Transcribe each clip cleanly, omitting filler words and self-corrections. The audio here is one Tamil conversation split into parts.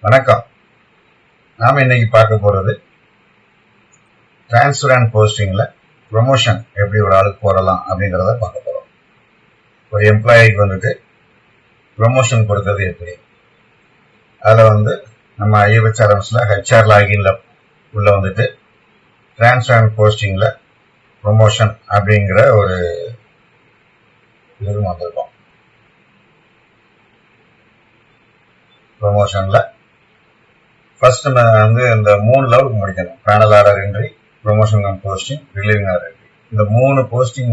வணக்கம். நாம இன்னைக்கு பார்க்க போறது டிரான்ஸ்ஃபர் அண்ட் போஸ்டிங்ல ப்ரொமோஷன் எப்படி ஒரு ஆளுக்கு போடலாம் அப்படிங்கிறத பார்க்க போறோம். ஒரு எம்ப்ளாயிக்கு வந்துட்டு ப்ரொமோஷன் கொடுக்கறது எப்படி, அதில் நம்ம IFHRMSல HR லாகின்ல உள்ள வந்துட்டு டிரான்ஸ்ஃபர் அண்ட் போஸ்டிங்ல ப்ரொமோஷன் அப்படிங்கிற ஒரு இது வந்திருக்கோம். ப்ரொமோஷன்ல ஃபர்ஸ்ட் நம்ம இந்த 3 லெவலுக்கு முடிக்கணும். Panel order entry, promotion come posting, relieving order entry. இந்த 3 போஸ்டிங்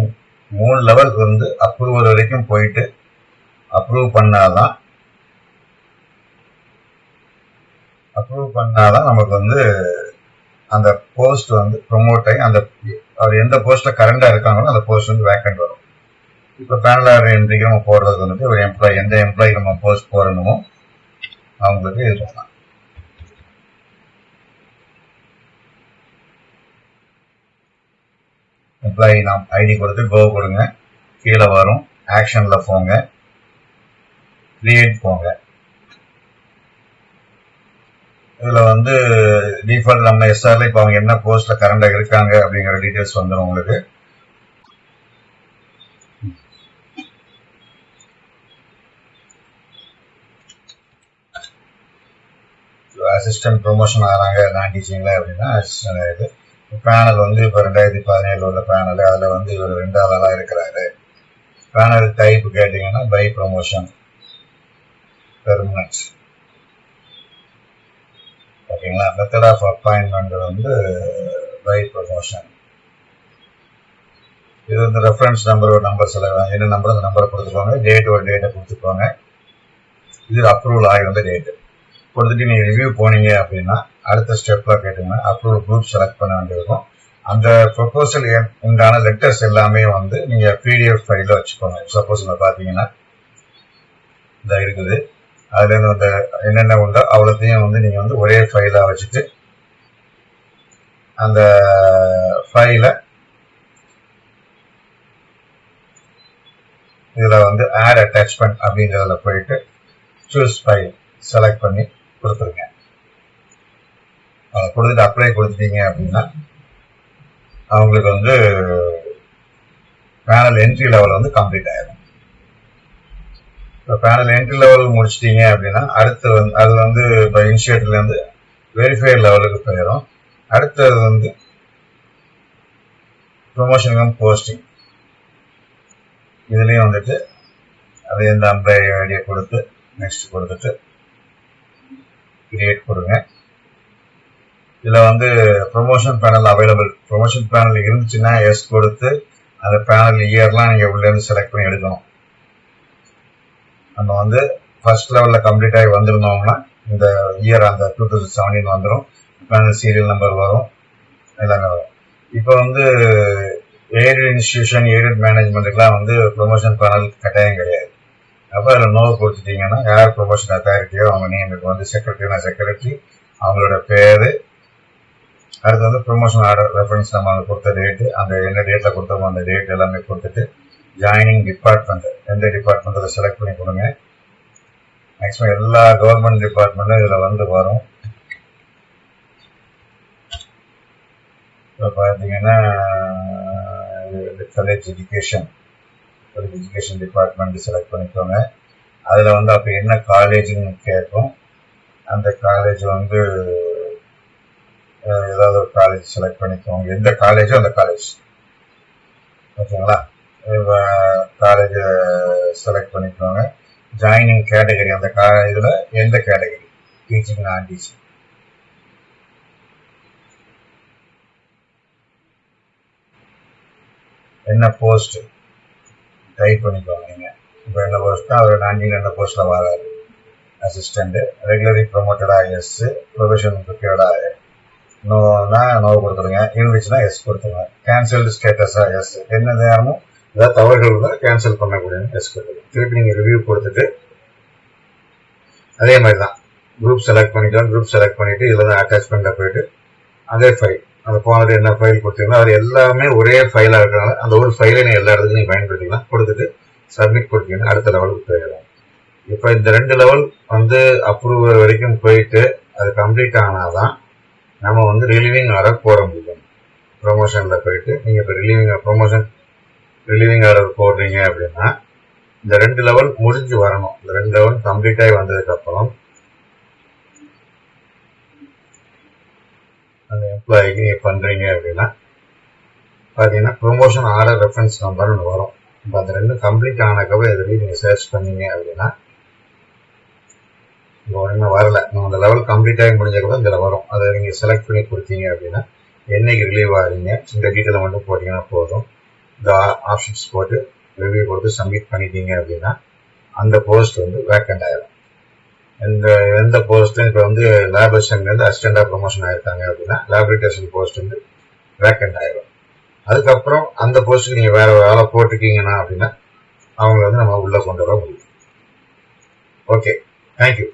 3 லெவலுக்கு அப்ரூவல் வரைக்கும் போயிட்டு அப்ரூவ் பண்ணாதான் நமக்கு அந்த போஸ்ட் ப்ரொமோட் ஆகி அவர் எந்த போஸ்ட்ல கரண்டா இருக்காங்களோ அந்த போஸ்ட் வேக்கண்ட் வரும். இப்போ பேனல் ஆர்டர் என்ட்ரிக்கு நம்ம போடுறது ஒரு எம்ப்ளாயி, எந்த எம்ப்ளாய்க்கு நம்ம போஸ்ட் போடணுமோ அவங்களுக்கு இது பண்ணலாம். எம்ப்ளாயி நாம் ஐடி கொடுத்து கோ கொடுங்க, கீழே வரும் ஆக்ஷன்ல போங்க, கிரியேட் போங்க. இதுல டிஃபால்ட் நம்ம எஸ்ஆர்ல இப்ப அவங்க என்ன போஸ்ட்ல கரண்டா இருக்காங்க அப்படிங்கிற டீடைல்ஸ் வந்துடும் உங்களுக்கு. அசிஸ்டன்ட் ப்ரொமோஷன் ஆகிறாங்க நான் டீச்சிங்ல அப்படின்னா அசிஸ்டன்ட் ஆயிடுது. பேனல் இப்போ 2017 உள்ள பேனல், அதுல இவர் 2வது ஆளா இருக்கிறாரு. பேனல் டைப் கேட்டீங்கன்னா பை ப்ரொமோஷன் பெர்மனன்ட். ஓகேங்களா. Method of appointment by promotion. இது ரெஃபரன்ஸ் நம்பர், ஒரு நம்பர் செலக்ட், என்ன நம்பர் அந்த நம்பரை கொடுத்துக்கோங்க, டேட் ஒரு டேட்டை கொடுத்துக்கோங்க. இது அப்ரூவல் ஆகி டேட்டு கொடுத்துட்டு நீங்க ரிவ்யூ போனீங்க அப்படின்னா அடுத்த ஸ்டெப்ல கேட்டீங்கன்னா அப்ரூவல் குரூப் செலக்ட் பண்ண வேண்டியிருக்கும். அந்த ப்ரொபோசல் உண்டான லெட்டர்ஸ் எல்லாமே நீங்க PDF ஃபைல வச்சுக்கோங்க. சப்போஸ் பாத்தீங்கன்னா இந்த இருக்குது, அதுல இருந்து என்னென்ன உண்டோ அவ்வளோத்தையும் நீங்க ஒரே ஃபைலா வச்சுட்டு அந்த ஃபைல இதுல ஆட் அட்டாச்மெண்ட் அப்படிங்கிறதுல போயிட்டு சூஸ் ஃபைல் செலக்ட் பண்ணி கொடுத்துருங்க. கொடுத்துட்டு அப்ளை கொடுத்துட்டீங்க அப்படின்னா அவங்களுக்கு பேனல் என்ட்ரி லெவல் கம்ப்ளீட் ஆயிடும். இப்போ பேனல் என்ட்ரி லெவல் முடிச்சிட்டீங்க அப்படின்னா அடுத்து அது இப்போ இனிஷியேட்டிவ்ல இருந்து வெரிஃபை லெவலுக்கு போயிடும். அடுத்தது ப்ரொமோஷன் கம் போஸ்டிங். இதுலயும் அது எந்த எம்ப்ளாயி ஐடியா கொடுத்து நெக்ஸ்ட் கொடுத்துட்டு கிரியேட் கொடுங்க. இதுல promotion panel available, promotion panel இருந்துச்சுன்னா எஸ் கொடுத்து அந்த பேனல் இயர்லாம் நீங்க உள்ள இருந்து செலக்ட் பண்ணி எடுக்கணும். நம்ம ஃபர்ஸ்ட் லெவல்ல கம்ப்ளீட் ஆகி வந்திருந்தோம்னா இந்த இயர் அந்த 2017 வந்துடும். பேனல் சீரியல் நம்பர் வரும், எல்லாமே வரும். இப்போ எய்டட் இன்ஸ்டிடியூஷன், எய்டட் மேனேஜ்மெண்ட்டுக்குலாம் ப்ரொமோஷன் பேனல் கட்டாயம் கிடையாது. அப்போ அதில் நோ கொடுத்துட்டீங்கன்னா யார் ப்ரொமோஷன் அத்தாரிட்டியோ அவங்க நேமுக்கு செக்ரட்டரினா செக்ரட்டரி, அவங்களோட பேரு, அடுத்து ப்ரொமோஷன் ஆர்டர் ரெஃபரன்ஸ் நம்ம கொடுத்த டேட்டு, அந்த என்ன டேட்ல கொடுத்தோமோ அந்த டேட் எல்லாமே கொடுத்துட்டு ஜாயினிங் டிபார்ட்மெண்ட், எந்த டிபார்ட்மெண்ட் செலக்ட் பண்ணி கொடுங்க. மேக்ஸிமம் எல்லா கவர்மெண்ட் டிபார்ட்மெண்ட்டும் இதுல வரும். இப்போ பார்த்தீங்கன்னா காலேஜ் எஜுகேஷன் டிபார்ட்மெண்ட் செலக்ட் பண்ணிக்கோங்க. அதுல அப்ப என்ன காலேஜ்னு கேட்கும். அந்த காலேஜ் ஏதாவது ஒரு காலேஜ் செலக்ட் பண்ணிக்கோங்க, எந்த காலேஜோ அந்த காலேஜ். ஓகேங்களா. காலேஜ் செலக்ட் பண்ணிக்கோங்க. ஜாயினிங் கேட்டகரி, அந்த இதுல எந்த கேட்டகரி, டீச்சிங் நான் டீச்சிங். என்ன போஸ்ட் டைப் பண்ணிக்கோங்க. நீங்க இப்போ என்ன போஸ்ட்னா அவர் என்ன போஸ்ட்ல வராரு, அசிஸ்டன்ட், ரெகுலரி ப்ரொமோட்டடா எஸ், ப்ரொஃபஷன் ப்ரிப்பேர்டா நோனா நோ கொடுத்துருங்க, இருந்துச்சுன்னா எஸ் கொடுத்துருங்க. கேன்சல்டு ஸ்டேட்டஸா எஸ், என்ன நேரமும் ஏதாவது தவறுகள் கேன்சல் பண்ணக்கூடிய எஸ் கொடுத்துருங்க. திருப்பி நீங்க ரிவ்யூ கொடுத்துட்டு அதே மாதிரி தான் குரூப் செலக்ட் பண்ணிக்கலாம். குரூப் செலக்ட் பண்ணிட்டு இதுல அட்டாச்மெண்ட்ல போயிட்டு அதே ஃபைல், அந்த போனது என்ன ஃபைல் கொடுத்தீங்களோ அது எல்லாமே ஒரே ஃபைலா இருக்கிறனால அந்த ஒரு ஃபைலை நீங்க எல்லா இடத்துலையும் பயன்படுத்திக்கலாம். கொடுத்துட்டு சப்மிட் கொடுத்தீங்கன்னா அடுத்த லெவலுக்கு போயிடலாம். இப்போ இந்த 2 லெவல் வந்து அப்ரூவர் வரைக்கும் போயிட்டு அது கம்ப்ளீட் ஆனாதான் நம்ம வந்து ரிலீவிங் ஆர்டர் போட முடியும். ப்ரொமோஷன்ல போயிட்டு நீங்க இப்போ ரிலீவிங் ஆர்டர் போடுறீங்க அப்படின்னா இந்த 2 லெவல் முடிஞ்சு வரணும். இந்த 2 லெவல் கம்ப்ளீட் ஆகி வந்ததுக்கு அப்புறம் அந்த எம்ப்ளாய்க்கு நீங்க பண்றீங்க அப்படின்னா பாத்தீங்கன்னா ப்ரொமோஷன் ஆர்டர் ரெஃபரன்ஸ் நம்பர்னு வரும். இப்போ அந்த 2 கம்ப்ளீட் ஆனக்கப்புறம் எதுலையும் நீங்க சர்ச் பண்ணீங்க அப்படின்னா இப்போ ஒன்றுமே வரல. நம்ம அந்த லெவல் கம்ப்ளீட் ஆகி முடிஞ்சக்கப்புறம் இதில் வரும். அதை நீங்கள் செலக்ட் பண்ணி கொடுத்தீங்க அப்படின்னா என்னைக்கு ரிலீவ் ஆகிறீங்க இந்த டீட்டெயிலை மட்டும் போட்டிங்கன்னா போதும். இந்த ஆப்ஷன்ஸ் போட்டு ரிவ்யூ கொடுத்து சப்மிட் பண்ணிட்டீங்க அப்படின்னா அந்த போஸ்ட் வந்து வேக்கண்ட் ஆயிடும். எந்த போஸ்ட்டும் இப்போ வந்து லேப் அசிஸ்டன்ட்லேருந்து அசிஸ்டண்டாக ப்ரொமோஷன் ஆயிருக்காங்க அப்படின்னா லேபரேட்டரி போஸ்ட் வந்து வேக்கண்ட் ஆயிடும். அதுக்கப்புறம் அந்த போஸ்ட்டுக்கு நீங்கள் வேற வேலை போட்டிருக்கீங்கன்னா அப்படின்னா அவங்கள வந்து நம்ம உள்ளே கொண்டு வர முடியும். Okay, thank you.